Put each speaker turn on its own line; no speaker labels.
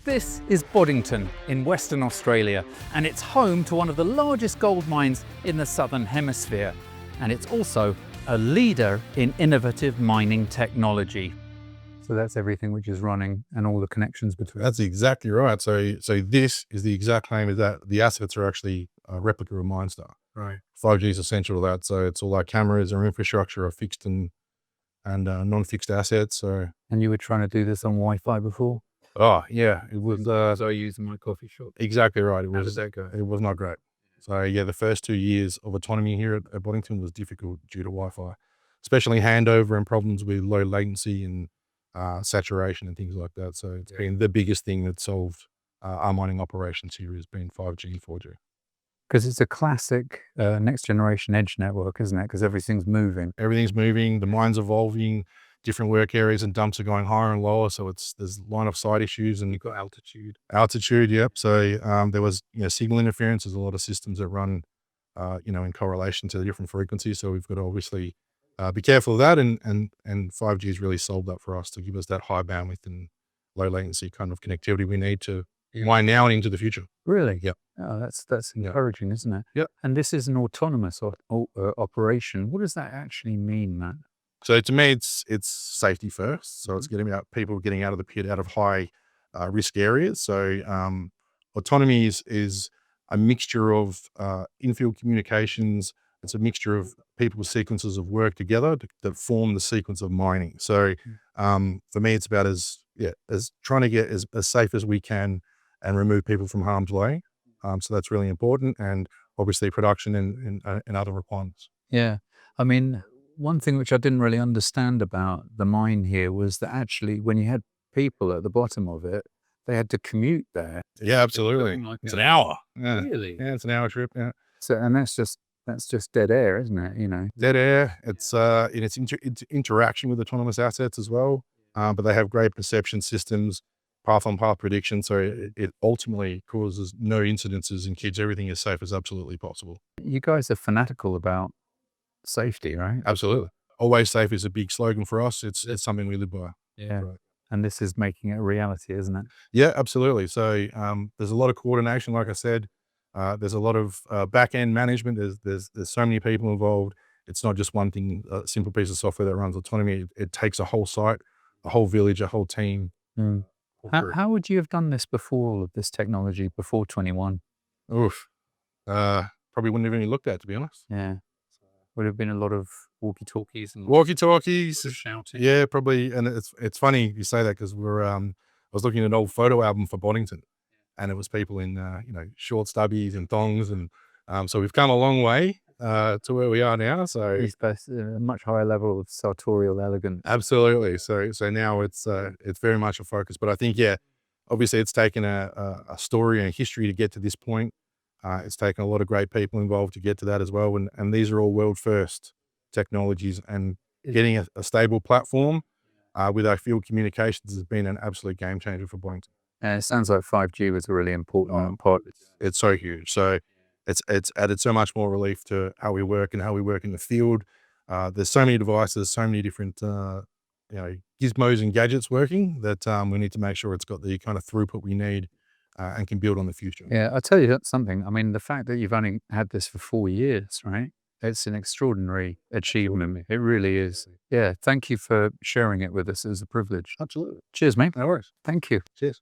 This is Boddington in Western Australia, and it's home to one of the largest gold mines in the Southern Hemisphere. And it's also a leader in innovative mining technology. So that's everything which is running and all the connections between.
That's exactly right. So this is the exact claim, is that the assets are actually a replica of MineStar.
Right.
5G is essential to that. So it's all our cameras, our infrastructure, our fixed and non-fixed assets. So.
And you were trying to do this on Wi-Fi before?
Oh yeah, it was.
So I used in my coffee shop.
Exactly right.
How did that go?
It was not great. So yeah, the first 2 years of autonomy here at Boddington was difficult due to Wi-Fi, especially handover and problems with low latency and saturation and things like that. So it's been the biggest thing that solved our mining operations here has been 5G and 4G.
Because it's a classic next generation edge network, isn't it? Because everything's moving.
Everything's moving. The mine's evolving. Different work areas and dumps are going higher and lower. So there's line of sight issues, and
You've got altitude.
Altitude, yep. So there was signal interference. There's a lot of systems that run in correlation to the different frequencies. So we've got to obviously be careful of that, and 5G has really solved that for us to give us that high bandwidth and low latency kind of connectivity we need to mine now and into the future.
Really?
Yep.
Oh, that's encouraging, isn't it?
Yep.
And this is an autonomous operation. What does that actually mean, Matt?
So to me, it's safety first. So it's getting out people getting out of the pit, out of high risk areas. So autonomy is a mixture of in-field communications. It's a mixture of people's sequences of work together that form the sequence of mining. So for me, it's about as trying to get as safe as we can and remove people from harm's way. So that's really important, and obviously production and other requirements.
Yeah, I mean, one thing which I didn't really understand about the mine here was that actually when you had people at the bottom of it, they had to commute there.
Yeah, absolutely. It's an hour. Yeah.
Really?
Yeah, it's an hour trip. Yeah.
So, and that's just dead air, isn't it?
Dead air. It's it's interaction with autonomous assets as well. But they have great perception systems, path-on-path prediction. So it ultimately causes no incidences and keeps everything as safe as absolutely possible.
You guys are fanatical about safety, right?
Absolutely. Always safe is a big slogan for us. It's something we live by.
Yeah.
Right.
And this is making it a reality, isn't it?
Yeah, absolutely. So there's a lot of coordination, like I said. There's a lot of back-end management. There's so many people involved. It's not just one thing, a simple piece of software that runs autonomy. It takes a whole site, a whole village, a whole team.
How would you have done this before all of this technology, before 21?
Oof. Probably wouldn't have even looked at, to be honest.
Yeah. Would have been a lot of walkie-talkies and shouting.
Yeah, probably. And it's funny you say that, because I was looking at an old photo album for Boddington, and it was people in short stubbies and thongs, and so we've come a long way to where we are now. So
it's a much higher level of sartorial elegance.
Absolutely. So now it's very much a focus. But I think obviously it's taken a story and a history to get to this point. It's taken a lot of great people involved to get to that as well. And these are all world first technologies, and getting a stable platform with our field communications has been an absolute game changer for Boddington.
And it sounds like 5G was a really important part.
It's so huge. So it's added so much more relief to how we work and how we work in the field. There's so many devices, so many different gizmos and gadgets working that we need to make sure it's got the kind of throughput we need and can build on the future.
Yeah, I'll tell you that's something. I mean, the fact that you've only had this for 4 years, right? It's an extraordinary achievement. It really is. Yeah, thank you for sharing it with us. It was a privilege.
Absolutely.
Cheers, mate.
No worries.
Thank you.
Cheers.